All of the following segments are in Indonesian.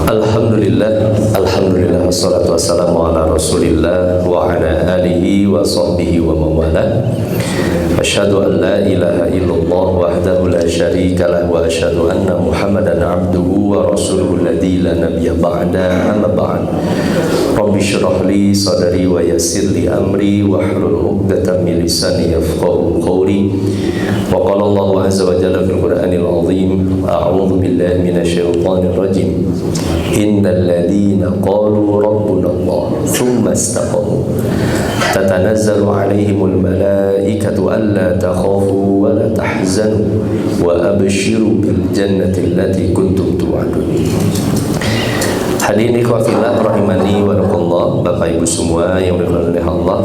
Alhamdulillah wassalatu wassalamu ala rasulillah wa ala alihi wa sahbihi wa mawala. Asyhadu an la ilaha illallah wahdahu la syarika lah wa asyhadu anna Muhammadan abduhu wa rasuluhu alladzi la nabiyya ba'da, amma ba'd. Rabbi shrah li sadri wa yassir li amri wa hlul 'uqdatam min lisani yafqahu qawli. Wa qala Allah azza wa jalla fil Qur'anil 'azim, a'udzu billahi minasy syaithanir rajim. Innal ladzina qalu rabbuna Allah tsumma istaqamu tatanazzalu 'alaihimul malaikatu alla takhafu wa la tahzanu wa abshiru bil jannati allati kuntum tu'adun. Hadirin ikhwatillah rahimani wa rahimakumullah, Bapak Ibu semua yang dimuliakan oleh Allah.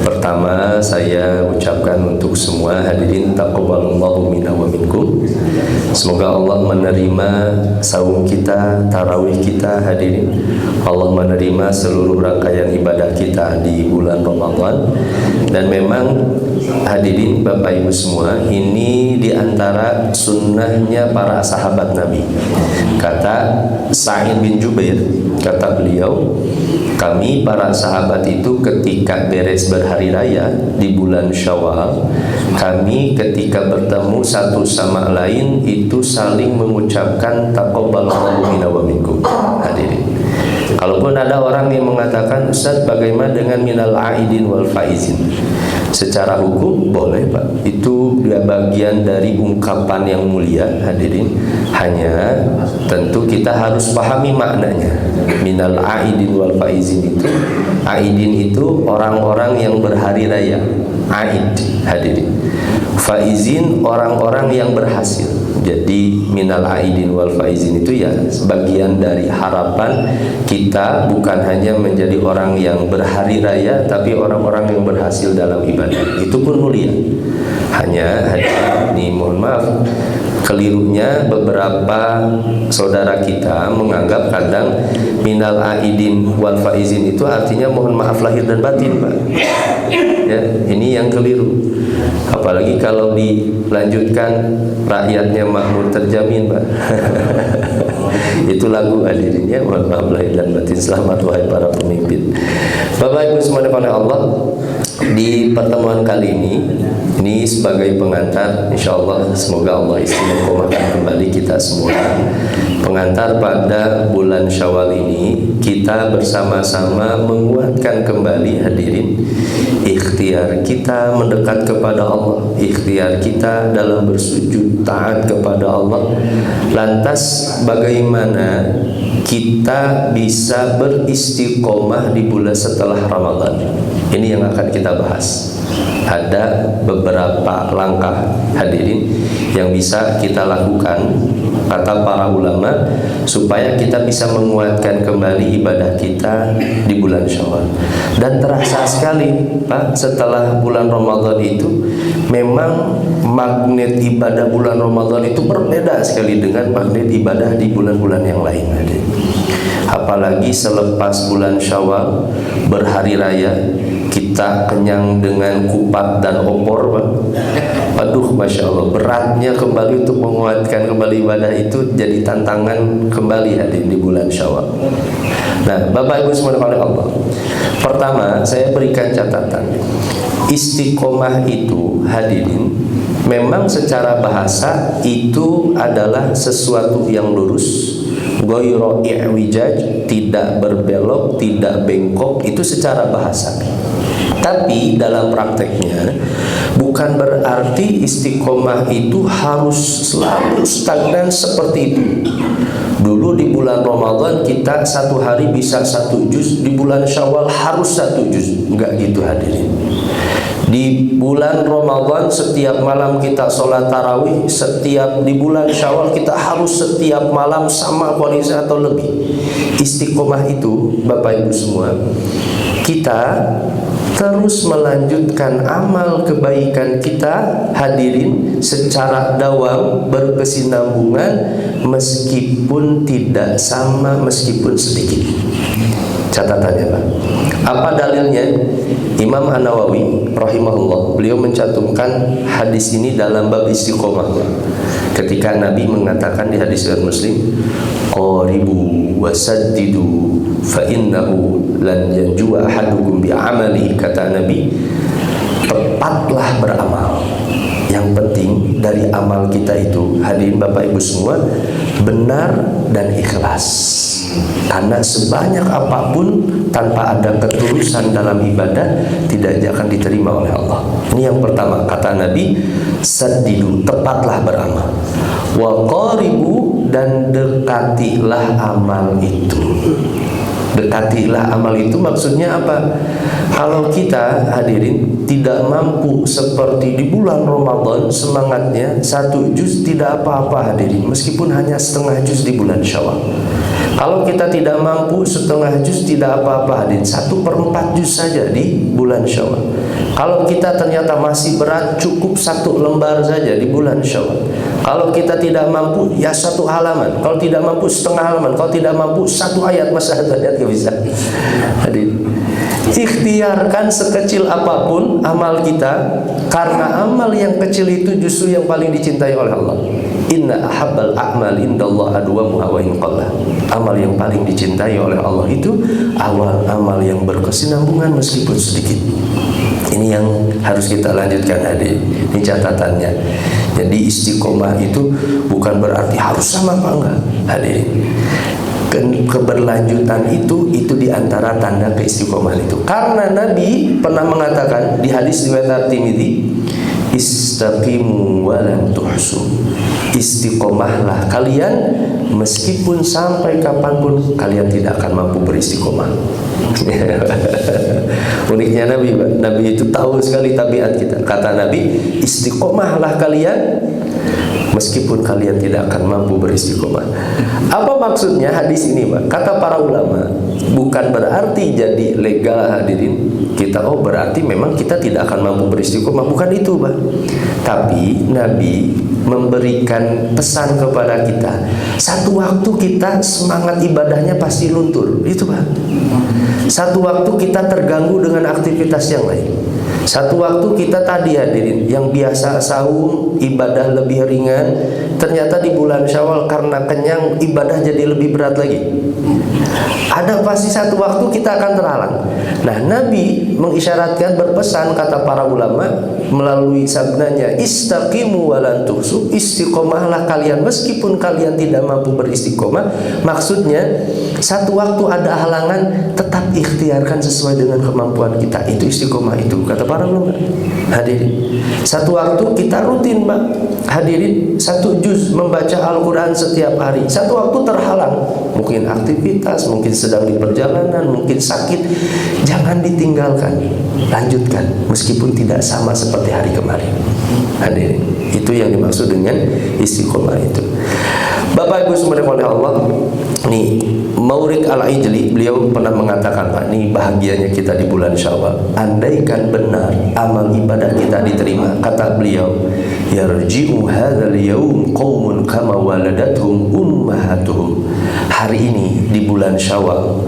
Pertama, saya ucapkan untuk semua hadirin taqabbalallahu minna wa minkum. Semoga Allah menerima saum kita, tarawih kita hadirin. Allah menerima seluruh rangkaian ibadah kita di bulan Ramadan. Dan memang hadirin Bapak Ibu semua, ini diantara sunnahnya para sahabat Nabi. Kata Sa'id bin Jubair, kata beliau, kami para sahabat itu ketika beres berhari raya di bulan Syawal, kami ketika bertemu satu sama lain itu saling mengucapkan taqabbalallahu minna wa minkum. Hadirin, kalaupun ada orang yang mengatakan, Ustaz, bagaimana dengan minal aidin wal faizin? Secara hukum boleh, Pak. Itu bagian dari ungkapan yang mulia, hadirin. Hanya tentu kita harus pahami maknanya. Minal aidin wal faizin itu, aidin itu orang-orang yang berhari raya. Aid, hadirin. Faizin orang-orang yang berhasil. Jadi minal aidin wal faizin itu ya sebagian dari harapan kita, bukan hanya menjadi orang yang berhari raya, tapi orang-orang yang berhasil dalam ibadah. Itu pun mulia. Hanya ini mohon maaf, kelirunya beberapa saudara kita menganggap kadang minal aidin wal faizin itu artinya mohon maaf lahir dan batin, Pak. Ya, ini yang keliru. Apalagi kalau dilanjutkan rakyatnya makmur terjamin, Pak. Itu lagu hadirinnya, mohon maaf lahir dan batin. Selamat wahai para pemimpin. Bapak Ibu semuanya oleh Allah, di pertemuan kali ini sebagai pengantar, insyaallah semoga Allah istiqomahkan kembali kita semua. Pengantar pada bulan Syawal ini, kita bersama-sama menguatkan kembali hadirin ikhtiar kita mendekat kepada Allah, ikhtiar kita dalam bersujud taat kepada Allah. Lantas bagaimana kita bisa beristiqomah di bulan setelah Ramadan? Ini yang akan kita bahas. Ada beberapa langkah hadirin yang bisa kita lakukan, kata para ulama, supaya kita bisa menguatkan kembali ibadah kita di bulan Syawal. Dan terasa sekali, Pak, setelah bulan Ramadan itu memang magnet ibadah bulan Ramadan itu berbeda sekali dengan magnet ibadah di bulan-bulan yang lain. Apalagi selepas bulan Syawal berhari raya, kita kenyang dengan kupat dan opor, Pak. Aduh, Masya Allah, beratnya kembali untuk menguatkan kembali ibadah itu jadi tantangan kembali hadir di bulan Syawal. Nah, Bapak Ibu semuanya oleh Allah, pertama saya berikan catatan. Istiqomah itu hadirin memang secara bahasa itu adalah sesuatu yang lurus, ghairu i'wijaj, tidak berbelok, tidak bengkok, itu secara bahasa. Tapi dalam prakteknya bukan berarti istiqomah itu harus selalu stagnan seperti itu. Dulu di bulan Ramadan kita satu hari bisa 1 juz, di bulan Syawal harus 1 juz. Enggak gitu hadirin. Di bulan Ramadan setiap malam kita sholat tarawih, di bulan Syawal kita harus setiap malam sama kualitas atau lebih. Istiqomah itu Bapak Ibu semua, kita terus melanjutkan amal kebaikan kita hadirin secara dawam, berkesinambungan, meskipun tidak sama, meskipun sedikit. Catatannya, Pak, Apa dalilnya? Imam An-Nawawi rahimahullah, beliau mencantumkan hadis ini dalam bab istiqomah. Ketika Nabi mengatakan di hadis riwayat Muslim, qaribu wasaddidu fa innahu lan yanjua ahadukum bi amali, kata Nabi, tepatlah beramal. Yang penting dari amal kita itu, hadirin Bapak Ibu semua, benar dan ikhlas. Karena sebanyak apapun tanpa ada ketulusan dalam ibadah tidak akan diterima oleh Allah. Ini yang pertama, kata Nabi, saddidu, tepatlah beramal. Wa qaribu, dan dekatilah amal itu. Dekatilah amal itu maksudnya apa? Kalau kita hadirin tidak mampu seperti di bulan Ramadan, semangatnya 1 juz tidak apa-apa hadirin, meskipun hanya setengah juz di bulan Syawal. Kalau kita tidak mampu setengah juz tidak apa-apa hadirin, 1/4 juz saja di bulan Syawal. Kalau kita ternyata masih berat, cukup 1 lembar saja di bulan Syawal. Kalau kita tidak mampu, ya 1 halaman. Kalau tidak mampu setengah halaman. Kalau tidak mampu 1 ayat, masa ayat gak bisa. Hadirin, ikhtiarkan sekecil apapun amal kita, karena amal yang kecil itu justru yang paling dicintai oleh Allah. Inna ahabbal a'mal indallah adwamuha wa in qalla. Amal yang paling dicintai oleh Allah itu awal amal yang berkesinambungan meskipun sedikit. Ini yang harus kita lanjutkan hadirin. Ini catatannya. Jadi istiqomah itu bukan berarti harus sama apa enggak hadirin. Keberlanjutan itu diantara tanda keistiqomahan itu. Karena Nabi pernah mengatakan di hadis riwayat Tirmidzi, istaqimu walan tuhsu. Istiqomahlah kalian meskipun sampai kapanpun kalian tidak akan mampu beristiqomah. Uniknya Nabi itu tahu sekali tabiat kita. Kata Nabi, istiqomahlah kalian meskipun kalian tidak akan mampu beristiqomah. Apa maksudnya hadis ini, Pak? Kata para ulama, bukan berarti jadi legal hadirin kita, oh berarti memang kita tidak akan mampu beristiqomah. Bukan itu, Pak. Tapi Nabi memberikan pesan kepada kita, satu waktu kita semangat ibadahnya pasti luntur. Itu, Pak. Satu waktu kita terganggu dengan aktivitas yang lain. Satu waktu kita tadi hadirin, yang biasa saum, ibadah lebih ringan, ternyata di bulan Syawal karena kenyang, ibadah jadi lebih berat lagi. Ada pasti satu waktu kita akan terhalang. Nah, Nabi mengisyaratkan, berpesan, kata para ulama melalui sabdanya, istaqimu walan tuhsu, istiqomahlah kalian meskipun kalian tidak mampu beristiqomah. Maksudnya satu waktu ada halangan, tetap ikhtiarkan sesuai dengan kemampuan kita. Itu istiqomah itu, kata para ulama. Hadirin, satu waktu kita rutin, Pak, hadirin, 1 juz membaca Al-Quran setiap hari. Satu waktu terhalang, mungkin aktivitas, mungkin sedang di perjalanan, mungkin sakit, jangan ditinggalkan, lanjutkan meskipun tidak sama seperti hari kemarin. Hadirin, itu yang dimaksud dengan istiqomah itu. Bapak Ibu semua oleh Allah, nih Maurid Al-Ijli, beliau pernah mengatakan, Pak, ini bahagianya kita di bulan Syawal. Andaikan benar amal ibadah kita diterima, kata beliau, yarji'u hadzal yaum qaumun kama waladatuhum ummahatuhum. Hari ini di bulan Syawal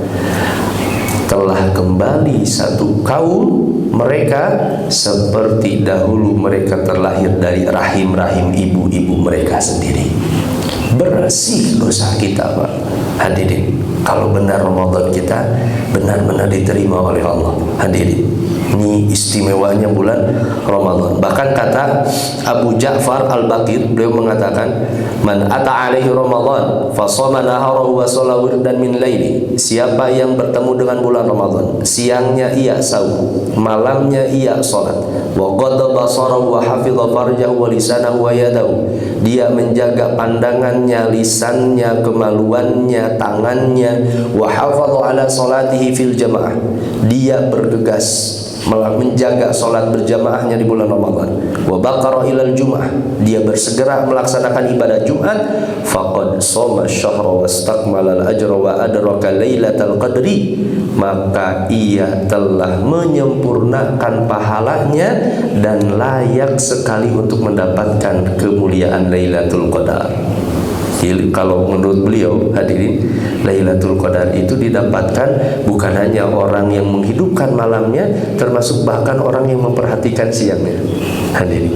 telah kembali satu kaum, mereka seperti dahulu mereka terlahir dari rahim-rahim ibu-ibu mereka sendiri. Bersih dosa kita, Pak. Hadirin, kalau benar Ramadan kita benar-benar diterima oleh Allah. Hadirin, ini istimewanya bulan Ramadan. Bahkan kata Abu Ja'far Al-Baqir, beliau mengatakan, man ata alaihi Ramadan fasoma naharahu wa shalla wirdan min laili. Siapa yang bertemu dengan bulan Ramadan, siangnya ia saum, malamnya ia salat, wa ghadda basarahu wa hafidha farjahu wa lisanahu wa yadahu. Dia menjaga pandangannya, lisannya, kemaluannya, tangannya, wa hafadha ala salatihi fil jamaah. Dia bergegas menjaga salat berjamaahnya di bulan Ramadan. Wa baqara ilal jum'ah, dia bersegera melaksanakan ibadah Jumat. Faqad shoma syahra wastakmala al-ajra wa adraka lailatal qadri, maka ia telah menyempurnakan pahalanya dan layak sekali untuk mendapatkan kemuliaan Lailatul Qadar. Jadi, kalau menurut beliau hadirin, Lailatul Qadar itu didapatkan bukan hanya orang yang menghidupkan malamnya, termasuk bahkan orang yang memperhatikan siangnya. Hadirin,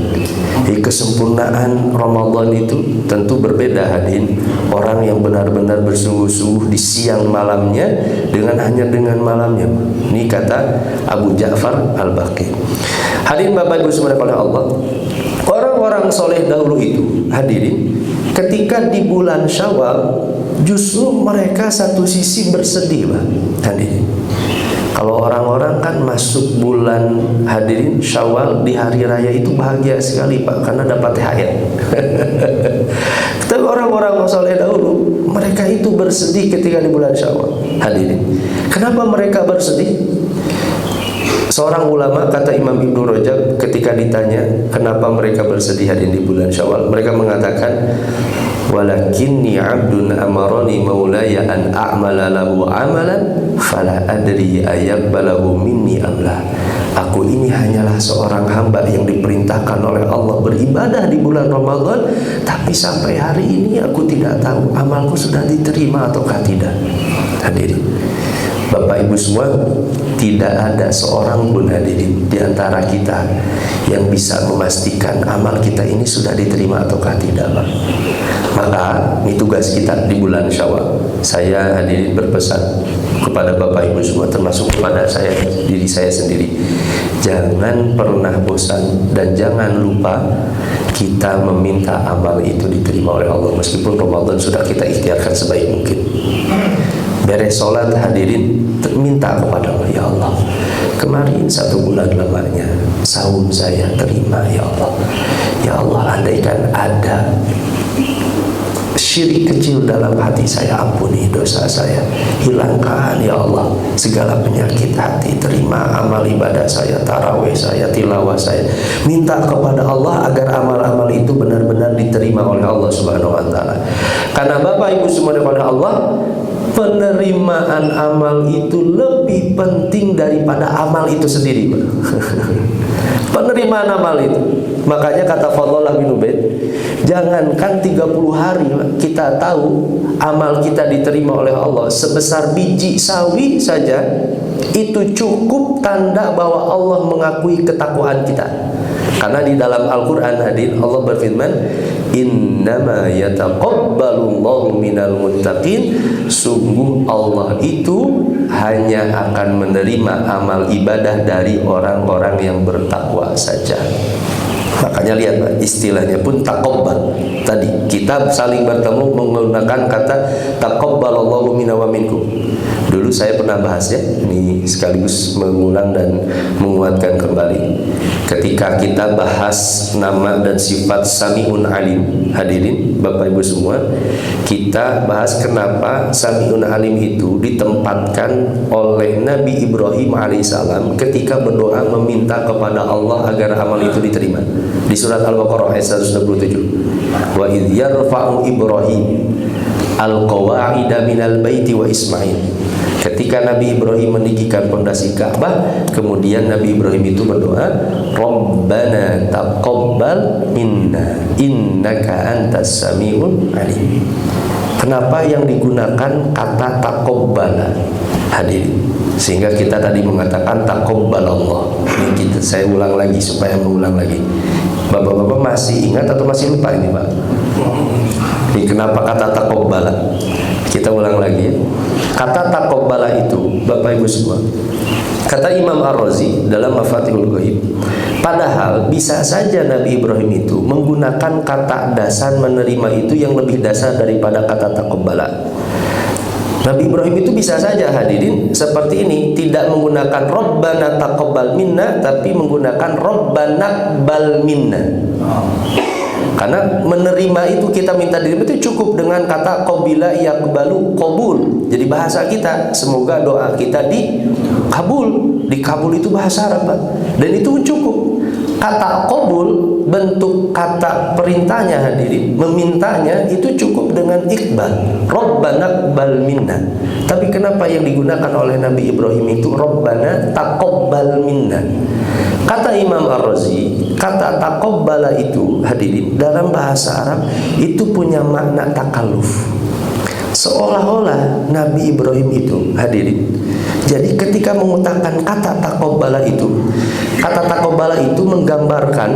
jadi kesempurnaan Ramadan itu tentu berbeda hadirin. Orang yang benar-benar bersungguh-sungguh di siang malamnya hanya dengan malamnya. Ini kata Abu Ja'far Al-Baqi. Hadirin Bapak Ibu sekalian oleh Allah, orang-orang soleh dahulu itu hadirin, ketika di bulan Syawal justru mereka satu sisi bersedih, Pak. Hadirin, kalau orang-orang kan masuk bulan hadirin Syawal di hari raya itu bahagia sekali, Pak, karena dapat THR. Tapi orang-orang soleh dahulu mereka itu bersedih ketika di bulan Syawal. Hadirin, kenapa mereka bersedih? Seorang ulama, kata Imam Ibnu Rajab, ketika ditanya kenapa mereka bersedih hadirin di bulan Syawal, mereka mengatakan, walakinni abdun amarani maulaya an a'mala lahu amalan fala adri ayaqbalahu minni amla. Aku ini hanyalah seorang hamba yang diperintahkan oleh Allah beribadah di bulan Ramadan, tapi sampai hari ini aku tidak tahu amalku sudah diterima ataukah tidak. Hadirin Bapak Ibu semua, tidak ada seorang pun hadirin di antara kita yang bisa memastikan amal kita ini sudah diterima ataukah tidak, Pak. Maka ini tugas kita di bulan Syawal. Saya hadirin berpesan kepada Bapak Ibu semua, termasuk kepada saya, diri saya sendiri, jangan pernah bosan dan jangan lupa kita meminta amal itu diterima oleh Allah, meskipun Ramadan sudah kita ikhtiarkan sebaik mungkin. Beres sholat hadirin, minta kepada Allah, ya Allah, kemarin 1 bulan lamanya saum saya terima, ya Allah. Ya Allah, andaikan ada syirik kecil dalam hati saya, ampuni dosa saya, hilangkan ya Allah segala penyakit hati, terima amal ibadah saya, tarawih saya, tilawah saya. Minta kepada Allah agar amal-amal itu benar-benar diterima oleh Allah Subhanahu wa taala. Karena Bapak Ibu semua kepada Allah, penerimaan amal itu lebih penting daripada amal itu sendiri. Penerimaan amal itu. Makanya kata Fadlallah bin Ubaid, jangankan 30 hari kita tahu amal kita diterima oleh Allah, sebesar biji sawi saja itu cukup tanda bahwa Allah mengakui ketakwaan kita. Karena di dalam Al-Quran hadirin, Allah berfirman, innama yataqabbalullahu minal muttaqin, sungguh Allah itu hanya akan menerima amal ibadah dari orang-orang yang bertakwa saja. Makanya lihat Pak, istilahnya pun taqabbal. Tadi kita saling bertemu menggunakan kata taqabbalallahu minna wa minkum. Dulu saya pernah bahas ya, ini sekaligus mengulang dan menguatkan kembali. Ketika kita bahas nama dan sifat Sami'un Alim, hadirin Bapak Ibu semua, kita bahas kenapa Sami'un Alim itu ditempatkan oleh Nabi Ibrahim alaihissalam ketika berdoa meminta kepada Allah agar amal itu diterima. Di surat Al-Baqarah ayat 127, wa idh yarfa'u Ibrahim al-qawa'ida minal baiti wa Ismail. Ketika Nabi Ibrahim meninggikan pondasi Ka'bah, kemudian Nabi Ibrahim itu berdoa, Rabbana taqabbal minna innaka antas sami'un alim. Kenapa yang digunakan kata taqabbala? Hadirin, sehingga kita tadi mengatakan taqabbalallah. Ini saya ulang lagi supaya mengulang lagi. Bapak-bapak masih ingat atau masih lupa ini, Pak? Ini kenapa kata taqabbala? Kita ulang lagi ya. Kata taqabbala itu, Bapak Ibu semua, kata Imam Ar-Razi dalam Mafatihul Ghaib, padahal bisa saja Nabi Ibrahim itu menggunakan kata dasar menerima itu yang lebih dasar daripada kata taqabbala. Nabi Ibrahim itu bisa saja hadirin seperti ini, tidak menggunakan Rabbana taqabbal minna, tapi menggunakan Rabbana qbal minna. Karena menerima itu, kita minta diterima itu cukup dengan kata qabila yaqbalu, qabul. Jadi bahasa kita, semoga doa kita dikabul. Dikabul itu bahasa Arab, Pak. Dan itu cukup. Kata qabul, bentuk kata perintahnya hadirin, memintanya itu cukup dengan iqbal, Rabbana qbal minna. Tapi kenapa yang yang digunakan oleh Nabi Ibrahim itu Rabbana taqabbal minna. Kata Imam Ar-Razi, kata taqabbala itu hadirin dalam bahasa Arab itu punya makna takalluf. Seolah-olah Nabi Ibrahim itu hadirin. Jadi ketika mengutarakan kata taqabbala itu menggambarkan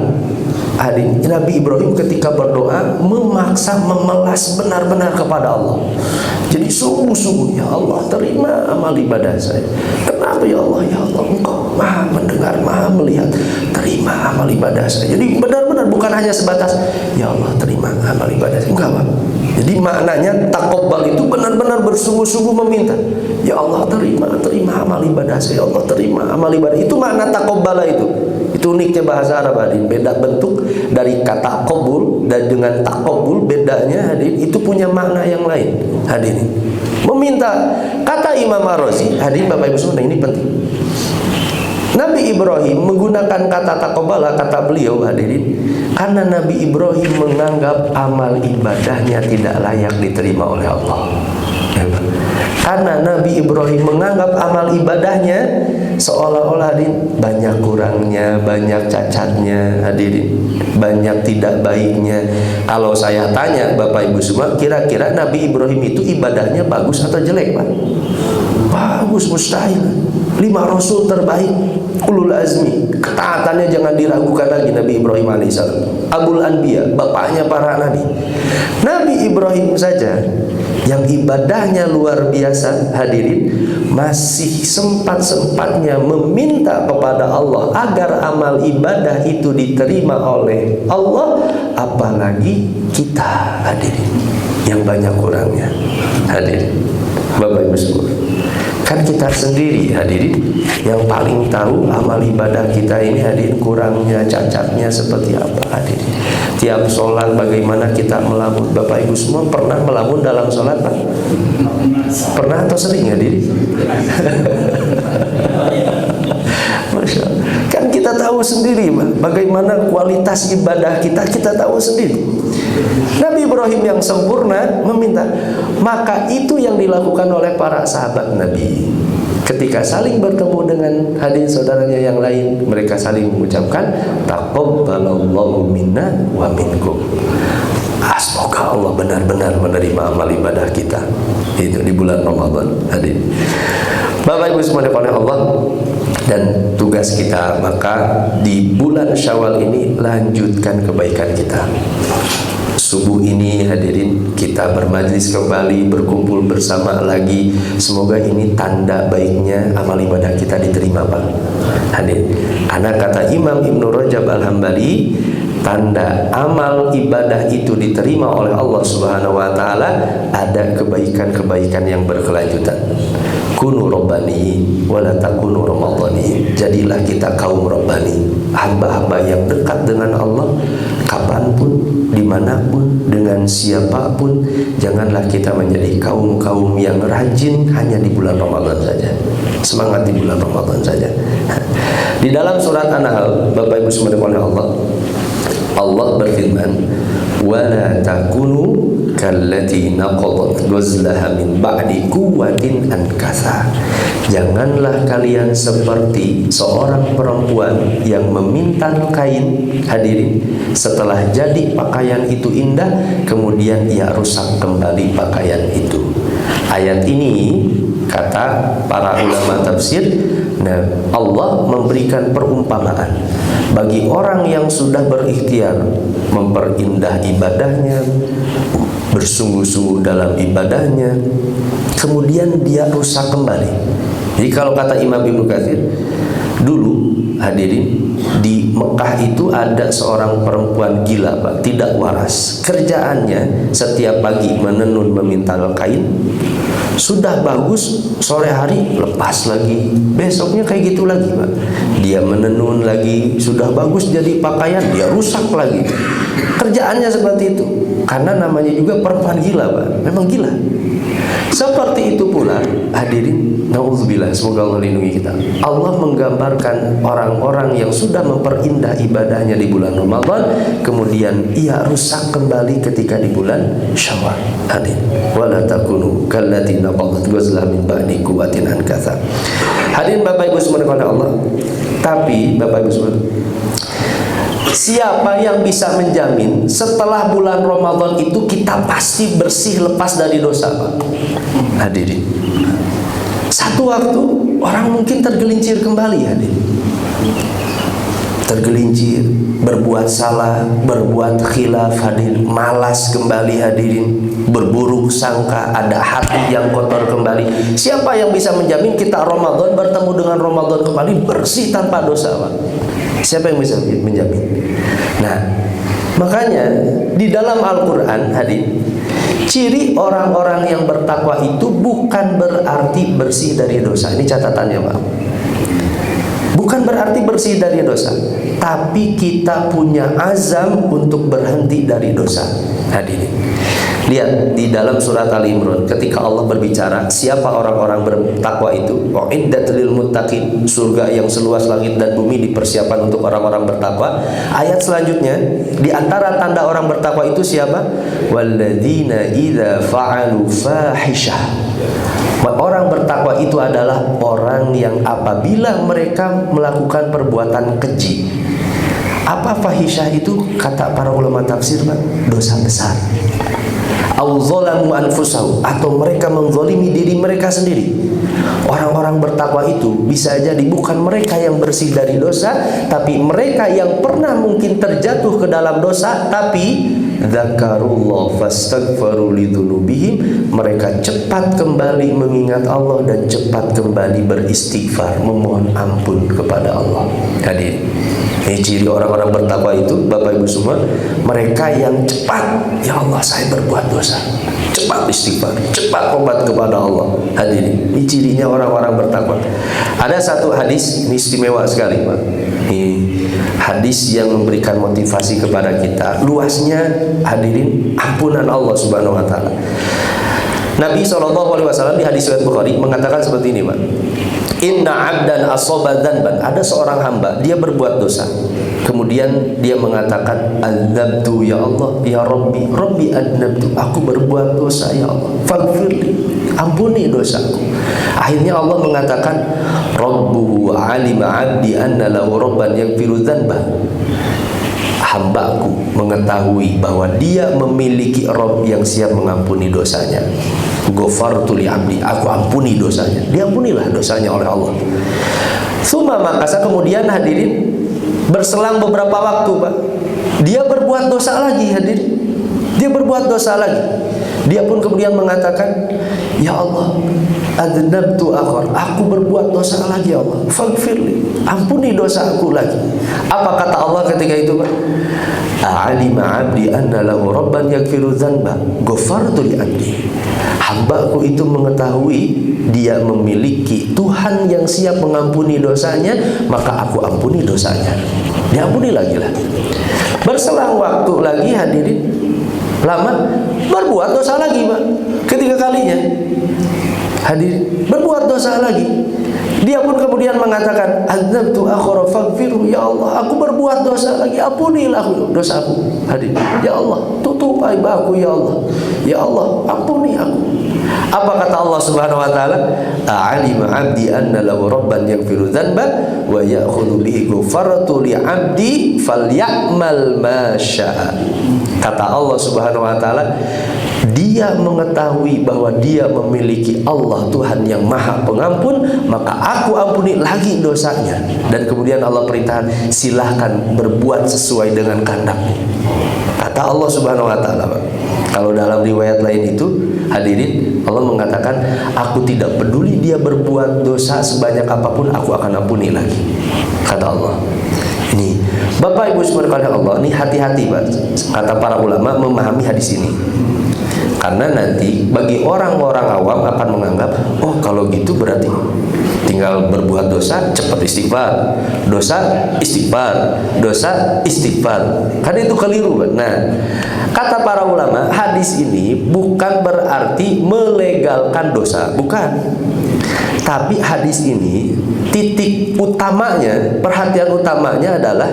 hadirin, Nabi Ibrahim ketika berdoa memaksa memelas benar-benar kepada Allah. Jadi sungguh-sungguh, ya Allah terima amal ibadah saya. Kenapa ya Allah? Ya Allah, Engkau Maha mendengar, Maha melihat. Terima amal ibadah saya. Jadi benar-benar bukan hanya sebatas ya Allah terima amal ibadah saya. Enggak, Pak. Jadi maknanya taqabbal itu benar-benar bersungguh-sungguh meminta. Ya Allah terima amal ibadah saya. Ya Allah terima amal ibadah. Itu makna taqabbala itu. Itu uniknya bahasa Arab hadirin. Beda bentuk dari kata qabul dan dengan taqabbul bedanya hadirin itu punya makna yang lain hadirin. Meminta. Kata Imam Ar-Razi, hadirin Bapak Ibu semua, ini penting. Nabi Ibrahim menggunakan kata taqabbala, kata beliau hadirin, karena Nabi Ibrahim menganggap amal ibadahnya tidak layak diterima oleh Allah. Karena Nabi Ibrahim menganggap amal ibadahnya seolah-olah banyak kurangnya, banyak cacatnya hadirin, banyak tidak baiknya. Kalau saya tanya Bapak Ibu semua, kira-kira Nabi Ibrahim itu ibadahnya bagus atau jelek, Pak? Bagus, mustahil. 5 rasul terbaik, ulul azmi, ketaatannya jangan diragukan lagi. Nabi Ibrahim alaihissalam, Abul Anbiya, bapaknya para nabi. Nabi Ibrahim saja yang ibadahnya luar biasa hadirin, masih sempat-sempatnya meminta kepada Allah agar amal ibadah itu diterima oleh Allah, apalagi kita hadirin yang banyak kurangnya hadirin. Bapak Ibu semua, kan kita sendiri hadirin yang paling tahu amal ibadah kita ini hadirin kurangnya, cacatnya seperti apa hadirin. Tiap sholat bagaimana kita melamun. Bapak Ibu semua pernah melamun dalam sholat, Pak? Pernah atau sering hadirin? Masya Allah. Kan kita tahu sendiri bagaimana kualitas ibadah kita, kita tahu sendiri. Nabi Ibrahim yang sempurna meminta, maka itu yang dilakukan oleh para sahabat Nabi. Ketika saling bertemu dengan hadirin saudaranya yang lain, mereka saling mengucapkan taqabbalallahu minna wa minkum. Semoga Allah benar-benar menerima amal ibadah kita itu di bulan Ramadan hadirin. Bapak Ibu semua oleh Allah, dan tugas kita maka di bulan Syawal ini lanjutkan kebaikan kita. Subuh ini hadirin kita bermajlis kembali, berkumpul bersama lagi. Semoga ini tanda baiknya amal ibadah kita diterima, Pak hadirin. Karena kata Imam Ibnu Rajab Al-Hambali, tanda amal ibadah itu diterima oleh Allah Subhanahu wa taala ada kebaikan-kebaikan yang berkelanjutan. Kunu rabbani wala takunu ramadhani. Jadilah kita kaum rabbani, hamba-hamba yang dekat dengan Allah kapanpun, dimanapun, dengan siapapun. Janganlah kita menjadi kaum-kaum yang rajin hanya di bulan Ramadan saja, semangat di bulan Ramadan saja. Di dalam surat An-Nahl, Bapak Ibu semua oleh Allah, Allah berfirman, wala takunu kallati naqadat ghazlaha min ba'di quwwatin ankatha. Janganlah kalian seperti seorang perempuan yang memintal kain hadirin, setelah jadi pakaian itu indah kemudian ia rusak kembali pakaian itu. Ayat ini kata para ulama tafsir, nah Allah memberikan perumpamaan bagi orang yang sudah berikhtiar memperindah ibadahnya, bersungguh-sungguh dalam ibadahnya, kemudian dia rusak kembali. Jadi kalau kata Imam Ibnu Katsir, dulu hadirin di Mekah itu ada seorang perempuan gila, Pak, tidak waras. Kerjaannya setiap pagi menenun memintal kain, sudah bagus sore hari lepas lagi, besoknya kayak gitu lagi, Pak. Dia menenun lagi, sudah bagus jadi pakaian, dia rusak lagi. Kerjaannya seperti itu. Karena namanya juga perempuan gila, Pak. Memang gila. Seperti itu pula hadirin, naudzubillah, semoga Allah lindungi kita. Allah menggambarkan orang-orang yang sudah memperindah ibadahnya di bulan Ramadan, kemudian ia rusak kembali ketika di bulan Syawal. Hadirin, wala takunu kallati naqadat ghazlaha min ba'di quwwatin ankatha. Hadirin Bapak Ibu semua oleh Allah. Tapi Bapak Ibu semua, siapa yang bisa menjamin setelah bulan Ramadan itu kita pasti bersih lepas dari dosa, Pak? Hadirin, satu waktu orang mungkin tergelincir kembali, hadirin. Tergelincir, berbuat salah, berbuat khilaf, hadirin, malas kembali, hadirin, berburuk sangka, ada hati yang kotor kembali. Siapa yang bisa menjamin kita Ramadan bertemu dengan Ramadan kembali bersih tanpa dosa, Pak? Siapa yang bisa menjamin? Nah, makanya di dalam Al-Quran, hadirin, ciri orang-orang yang bertakwa itu bukan berarti bersih dari dosa. Ini catatannya, Pak. Bukan berarti bersih dari dosa, tapi kita punya azam untuk berhenti dari dosa. Hadirin, lihat di dalam surat Ali Imran ketika Allah berbicara siapa orang-orang bertakwa itu, uiddat lil muttaqin, surga yang seluas langit dan bumi dipersiapkan untuk orang-orang bertakwa. Ayat selanjutnya, di antara tanda orang bertakwa itu siapa? Walladzina idza fa'alu fahisyah. Orang bertakwa itu adalah orang yang apabila mereka melakukan perbuatan keji. Apa fahisyah itu? Kata para ulama tafsir, dosa besar. Au zalamu anfusahum, atau mereka menzalimi diri mereka sendiri. Orang-orang bertakwa itu bisa jadi bukan mereka yang bersih dari dosa, tapi mereka yang pernah mungkin terjatuh ke dalam dosa, tapi dzakarullah fastaghfaru lidzunubihim, mereka cepat kembali mengingat Allah dan cepat kembali beristighfar, memohon ampun kepada Allah. Jadi ini ciri orang-orang bertakwa itu, Bapak Ibu semua, mereka yang cepat, ya Allah saya berbuat dosa, cepat istighfar, cepat tobat kepada Allah. Hadirin, ini cirinya orang-orang bertakwa. Ada satu hadis, ini istimewa sekali, Pak. Ini hadis yang memberikan motivasi kepada kita. Luasnya, hadirin, ampunan Allah Subhanahu wa taala. Nabi SAW di hadis riwayat Bukhari mengatakan seperti ini, Pak. Inna 'abdan asaba dzanban, ada seorang hamba dia berbuat dosa. Kemudian dia mengatakan adzabtu ya Allah, ya Rabbi, Rabbi adzabtu, aku berbuat dosa ya Allah, faghfirli, ampuni dosaku. Akhirnya Allah mengatakan Rabbuhu 'alima 'abdi anna lahu rabban yaghfiru dzanba. Hambaku mengetahui bahwa dia memiliki Rabb yang siap mengampuni dosanya. Ghafartu li 'abdi, aku ampuni dosanya. Diampunilah dosanya oleh Allah. Tsumma makasa, kemudian hadirin, berselang beberapa waktu, Pak, dia berbuat dosa lagi, hadirin. Dia berbuat dosa lagi. Dia pun kemudian mengatakan, ya Allah, adzabtu akhar, aku berbuat dosa lagi ya Allah, faghfirli, ampuni dosa aku lagi. Apa kata Allah ketika itu, Pak? A'alima 'abdi anna lahu rabban yaghfiru dzanba, ghafartu li 'abdi. Hambaku itu mengetahui dia memiliki Tuhan yang siap mengampuni dosanya, maka aku ampuni dosanya. Diampuni lagi lah. Berselang waktu lagi, hadirin, lama berbuat dosa lagi, Pak. Ketiga kalinya, hadirin, berbuat dosa lagi. Dia pun kemudian mengatakan, adzabtu akhara faghfirhu, ya Allah, aku berbuat dosa lagi, ampunilah dosaku. Hadirin, ya Allah, tutup aib aku ya Allah. Ya Allah, ampuni aku. Apa kata Allah Subhanahu wa taala? A'alima 'abdi anna lahu rabban yaghfiru dzanba wa ya'khudhu bihi ghafartu li 'abdi falyamal ma syaa. Kata Allah Subhanahu wa taala, dia mengetahui bahwa dia memiliki Allah Tuhan yang Maha Pengampun, maka aku ampuni lagi dosanya. Dan kemudian Allah perintahkan, silahkan berbuat sesuai dengan kehendakmu. Kata Allah Subhanahu wa taala, Pak. Kalau dalam riwayat lain itu, hadirin, Allah mengatakan, aku tidak peduli dia berbuat dosa sebanyak apapun, aku akan ampuni lagi. Kata Allah. Ini Bapak Ibu sekalian Allah, ini hati-hati, Pak, kata para ulama memahami hadis ini. Karena nanti bagi orang-orang awam akan menganggap, oh kalau gitu berarti tinggal berbuat dosa cepat istighfar, dosa istighfar, dosa istighfar. Kan itu keliru. Nah, kata para ulama, hadis ini bukan berarti melegalkan dosa, bukan. Tapi hadis ini titik utamanya, perhatian utamanya adalah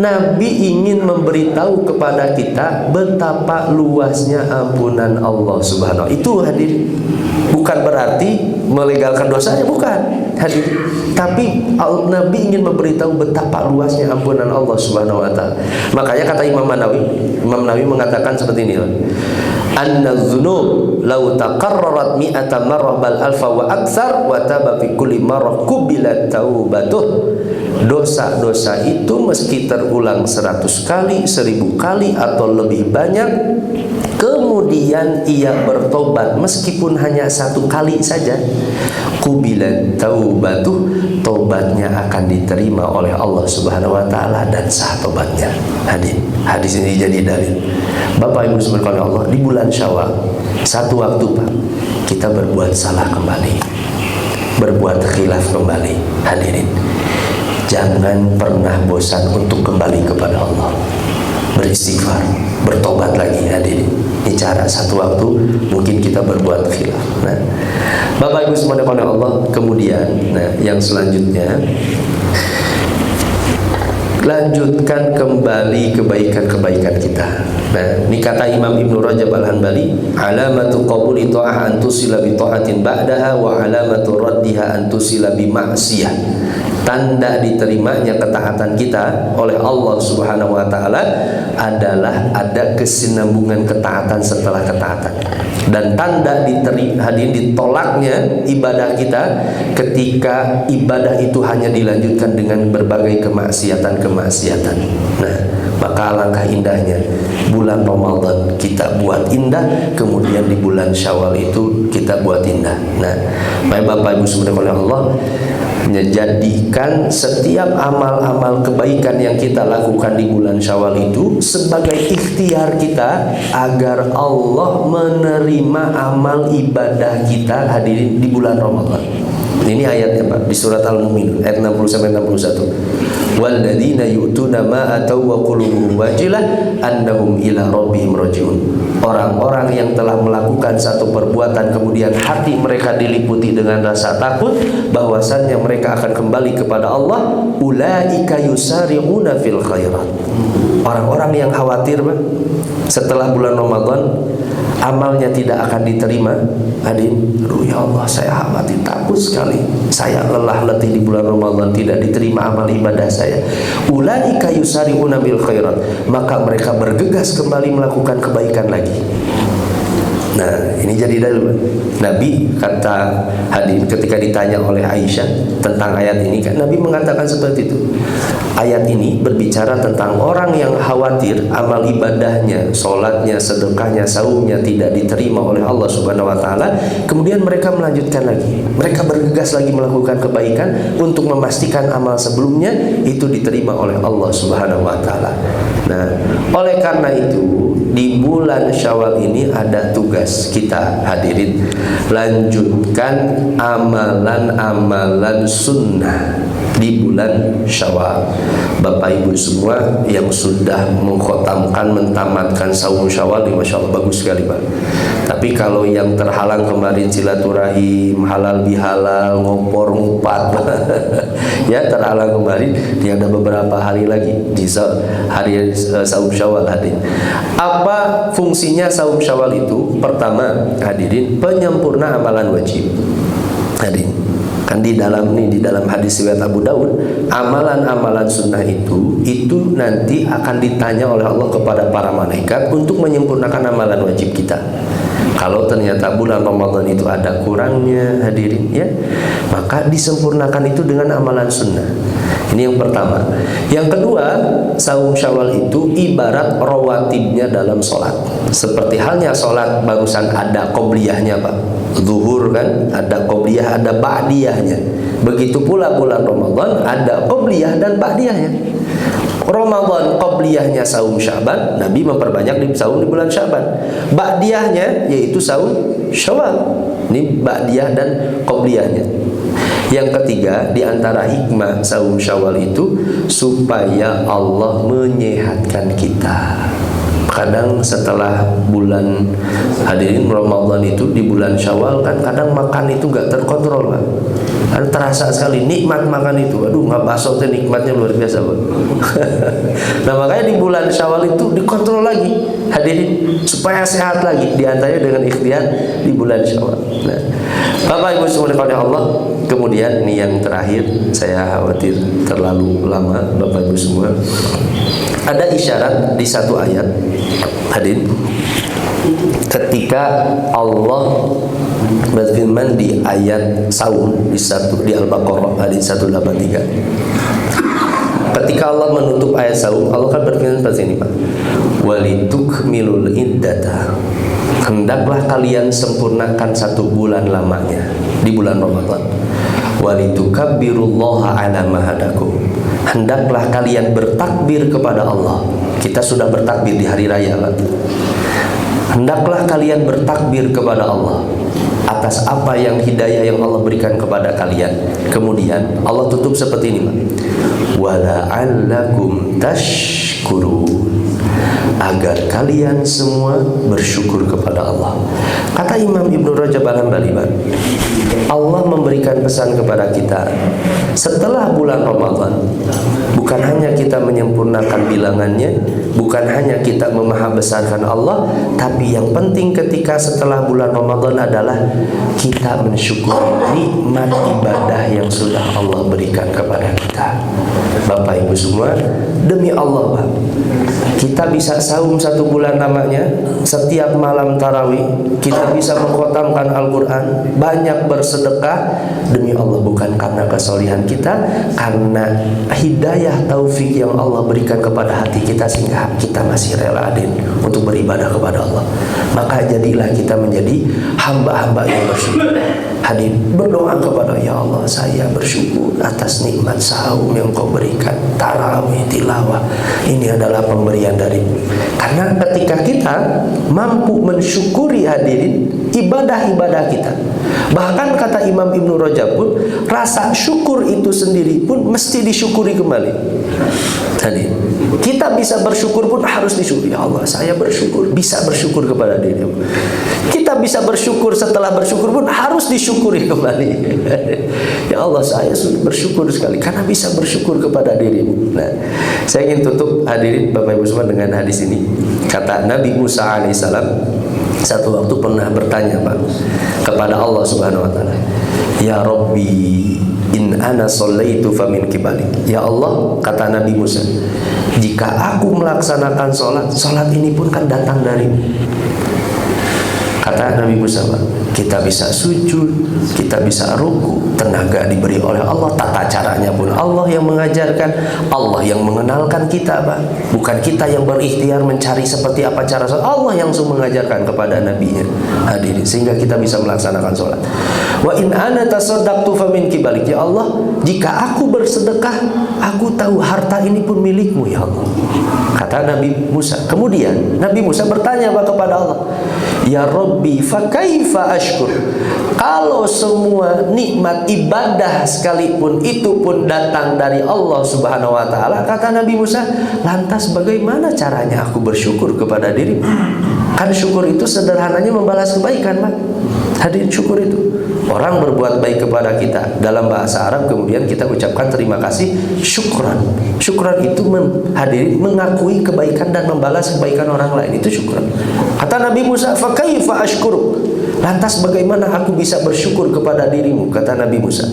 Nabi ingin memberitahu kepada kita betapa luasnya ampunan Allah Subhanahu wa ta'ala. Itu hadir. Bukan berarti melegalkan dosanya, bukan hadir. Tapi Nabi ingin memberitahu betapa luasnya ampunan Allah Subhanahu wa ta'ala. Makanya kata Imam Nawawi mengatakan seperti ini, An-dzunub law taqarrarat mi'ata marrah bal alfa wa aktsar wa taba fi kulli marrah qubilat taubatuh. Dosa-dosa itu meski terulang 100 kali, 1000 kali atau lebih banyak, kemudian ia bertobat meskipun hanya 1 kali saja, qubilat taubatuh, tobatnya akan diterima oleh Allah Subhanahu wa ta'ala dan sah tobatnya. Hadis ini jadi dalil. Bapak Ibu subhanahu Allah, di bulan Syawal satu waktu Pak, kita berbuat salah kembali, berbuat khilaf kembali. Hadirin, jangan pernah bosan untuk kembali kepada Allah, beristighfar, bertobat lagi. Hadirin, ini cara satu waktu mungkin kita berbuat khilaf. Nah, Bapak Ibu subhanahu Allah, kemudian yang selanjutnya, lanjutkan kembali kebaikan-kebaikan kita. Nah, ini kata Imam Ibnu Rajab Al-Hanbali, alamatu qabuli ta'ah an tusila bi ta'atin ba'daha wa alamatu raddiha an tusila bi ma'siyah. Tanda diterimanya ketaatan kita oleh Allah Subhanahu wa ta'ala adalah ada kesinambungan ketaatan setelah ketaatan. Dan tanda ditolaknya ibadah kita ketika ibadah itu hanya dilanjutkan dengan berbagai kemaksiatan. Nah, maka alangkah indahnya bulan Ramadan kita buat indah, kemudian di bulan Syawal itu kita buat indah. Nah, Bapak Ibu subhanahu Allah, menjadikan setiap amal-amal kebaikan yang kita lakukan di bulan Syawal itu sebagai ikhtiar kita agar Allah menerima amal ibadah kita hadirin di bulan Ramadan. Ini ayatnya Pak, di surat Al-Mu'minun ayat 60-61. Walladzina yu'tuna ma ataw wa qulubuhum wajilah annahum ila rabbihim raji'un. Orang-orang yang telah melakukan satu perbuatan kemudian hati mereka diliputi dengan rasa takut bahwasannya mereka akan kembali kepada Allah, ulaika yusari'una fil khairat. Orang-orang yang khawatir Pak, setelah bulan Ramadan amalnya tidak akan diterima. Hadirin, aduh ya Allah, saya khawatir, takut sekali, saya lelah letih di bulan Ramadan, tidak diterima amal ibadah saya. Ulaika yusari'una bil khairat, maka mereka bergegas kembali melakukan kebaikan lagi. Nah, ini jadi dalil. Nabi kata hadirin ketika ditanya oleh Aisyah tentang ayat ini, kan Nabi mengatakan seperti itu. Ayat ini berbicara tentang orang yang khawatir amal ibadahnya, sholatnya, sedekahnya, saumnya tidak diterima oleh Allah Subhanahu wa ta'ala. Kemudian mereka melanjutkan lagi, mereka bergegas lagi melakukan kebaikan untuk memastikan amal sebelumnya itu diterima oleh Allah Subhanahu wa ta'ala. Nah, oleh karena itu di bulan Syawal ini ada tugas kita hadirin, lanjutkan amalan-amalan sunnah di bulan Syawal. Bapak Ibu semua yang sudah mengkhotamkan, mentamatkan saum Syawal, Masya Allah, bagus sekali Pak. Tapi kalau yang terhalang kemarin silaturahim, halal bihalal, ngopor ngupat ya terhalang kemarin, dia ada beberapa hari lagi di hari saum Syawal hadirin. Apa fungsinya saum Syawal itu? Pertama hadirin, penyempurna amalan wajib. Hadirin, kan di dalam hadis riwayat Abu Daud, amalan-amalan sunnah itu nanti akan ditanya oleh Allah kepada para malaikat untuk menyempurnakan amalan wajib kita. Kalau ternyata bulan Ramadan itu ada kurangnya hadirin ya, maka disempurnakan itu dengan amalan sunnah. Ini yang pertama. Yang kedua, saum Syawal itu ibarat rawatibnya dalam sholat. Seperti halnya sholat barusan ada qobliyahnya Pak. zuhur kan, ada qobliyah, ada ba'diyahnya. Begitu pula bulan Ramadan ada qobliyah dan ba'diyahnya. Ramadan qobliyahnya saum Sya'ban, Nabi memperbanyak di saum di bulan Sya'ban. Ba'diyahnya yaitu saum Syawal. Ini ba'diyah dan qobliyahnya. Yang ketiga, di antara hikmah saum Syawal itu supaya Allah menyehatkan kita. Kadang setelah bulan hadirin Ramadan itu di bulan Syawal kan kadang makan itu gak terkontrol kan. Ada terasa sekali nikmat makan itu. Aduh, nggak bakso itu nikmatnya luar biasa Pak. Nah makanya di bulan Syawal itu dikontrol lagi hadirin supaya sehat lagi. Di antaranya dengan ikhtiar di bulan Syawal. Nah, Bapak Ibu semua oleh Allah. Kemudian ini yang terakhir, saya khawatir terlalu lama Bapak Ibu semua. Ada isyarat di satu ayat hadirin ketika Allah berfirman di ayat saum di Al-Baqarah ayat 183. Ketika Allah menutup ayat saum, Allah kan berfirman seperti ini Pak. Walitukmilul iddata. Hendaklah kalian sempurnakan 1 bulan lamanya di bulan Ramadan. Walitukabbirullaha ala ma hadakum. Hendaklah kalian bertakbir kepada Allah. Kita sudah bertakbir di hari raya Pak. Hendaklah kalian bertakbir kepada Allah atas apa yang hidayah yang Allah berikan kepada kalian. Kemudian Allah tutup seperti ini, wala'allakum tashkurun, agar kalian semua bersyukur kepada Allah. Kata Imam Ibnu Rajab Al-Hambali, Allah memberikan pesan kepada kita setelah bulan Ramadan, bukan hanya kita menyempurnakan bilangannya, bukan hanya kita memahabesarkan Allah, tapi yang penting ketika setelah bulan Ramadan adalah kita mensyukuri nikmat ibadah yang sudah Allah berikan kepada kita. Bapak Ibu semua, demi Allah Pak, kita bisa saum 1 bulan namanya, setiap malam tarawih kita bisa mengkhatamkan Al-Quran, banyak bersedekah, demi Allah bukan karena kesolihan kita, karena hidayah taufik yang Allah berikan kepada hati kita sehingga kita masih rela adin untuk beribadah kepada Allah. Maka jadilah kita menjadi hamba-hamba yang bersyukur. Hadir berdoa kepada Ya Allah, saya bersyukur atas nikmat saum yang Kau berikan, tarawih, tilawah. Ini adalah pemberian darimu. Karena ketika kita mampu mensyukuri hadirin ibadah-ibadah kita, bahkan kata Imam Ibnu Rajab pun, rasa syukur itu sendiri pun mesti disyukuri kembali. Tadi kita bisa bersyukur pun harus disyukuri. Ya Allah, saya bersyukur, bisa bersyukur kepada dirimu. Kita bisa bersyukur, setelah bersyukur pun harus disyukuri kembali. Ya Allah, saya sudah bersyukur sekali karena bisa bersyukur kepada dirimu. Nah, saya ingin tutup hadirin Bapak Ibu semua dengan hadis ini. Kata Nabi Musa alaihissalam, satu waktu pernah bertanya Pak kepada Allah Subhanahu wa taala, Ya Rabbi, in ana sallaitu famin kibali. Ya Allah, kata Nabi Musa, jika aku melaksanakan salat ini pun kan datang darimu. Kata Nabi Musa, kita bisa sujud, kita bisa ruku, tenaga diberi oleh Allah, tata caranya pun Allah yang mengajarkan, Allah yang mengenalkan kita, Pak. Bukan kita yang berikhtiar mencari seperti apa cara sholat, Allah yang langsung mengajarkan kepada nabinya. Hadirin, sehingga kita bisa melaksanakan sholat. Wa in ana tasaddaqtu famin kibalik. Ya Allah, jika aku bersedekah, aku tahu harta ini pun milikmu ya Allah. Kata Nabi Musa. Kemudian Nabi Musa bertanya kepada Allah, Ya Rabbi, fa kaifa ashkur? Kalau semua nikmat ibadah sekalipun itu pun datang dari Allah Subhanahu wa taala, kata Nabi Musa, lantas bagaimana caranya aku bersyukur kepada dirimu? Kan syukur itu sederhananya membalas kebaikan, Pak. Hadirin, syukur itu orang berbuat baik kepada kita, dalam bahasa Arab kemudian kita ucapkan terima kasih, syukran. Syukran itu hadirin mengakui kebaikan dan membalas kebaikan orang lain, itu syukran. Kata Nabi Musa, fa kaifa ashkuruk? Lantas bagaimana aku bisa bersyukur kepada dirimu? Kata Nabi Musa.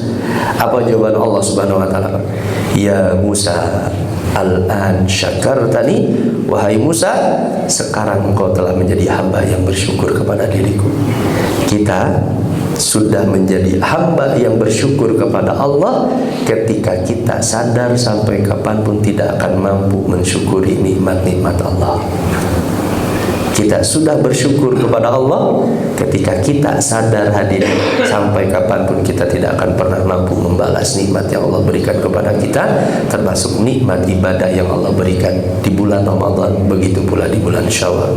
Apa jawaban Allah Subhanahu wa taala? Ya Musa, al-an syakartani. Wahai Musa, sekarang engkau telah menjadi hamba yang bersyukur kepada diriku. Kita sudah menjadi hamba yang bersyukur kepada Allah ketika kita sadar sampai kapanpun tidak akan mampu mensyukuri nikmat-nikmat Allah. Kita sudah bersyukur kepada Allah ketika kita sadar hadirin, sampai kapanpun kita tidak akan pernah mampu membalas nikmat yang Allah berikan kepada kita, termasuk nikmat ibadah yang Allah berikan di bulan Ramadan, begitu pula di bulan Syawal.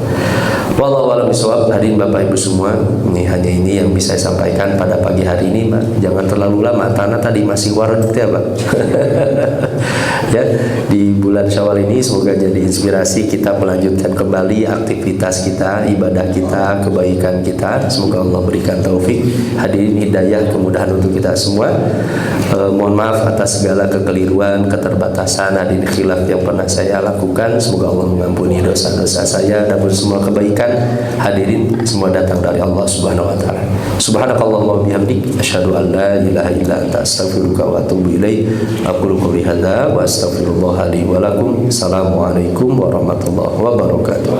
Wallahu a'lam bishawab. Hadirin Bapak Ibu semua, ini yang bisa saya sampaikan pada pagi hari ini, Pak. Jangan terlalu lama, karena tadi masih warna ya, Pak. Ya, di bulan Syawal ini semoga jadi inspirasi kita melanjutkan kembali aktivitas kita, ibadah kita, kebaikan kita. Semoga Allah berikan taufik, hadirin, hidayah, kemudahan untuk kita semua. Mohon maaf atas segala kekeliruan, keterbatasan, hadirin, khilaf yang pernah saya lakukan. Semoga Allah mengampuni dosa-dosa saya dan semua kebaikan, hadirin, semua datang dari Allah Subhanahu wa taala. Subhanakallahumma wa bihamdik, asyhadu an la ilaha illa anta, astaghfiruka wa atubu ilaik. Aqulu qouli hadza wa astaghfirullah li wa lakum. Assalamualaikum warahmatullahi wabarakatuh.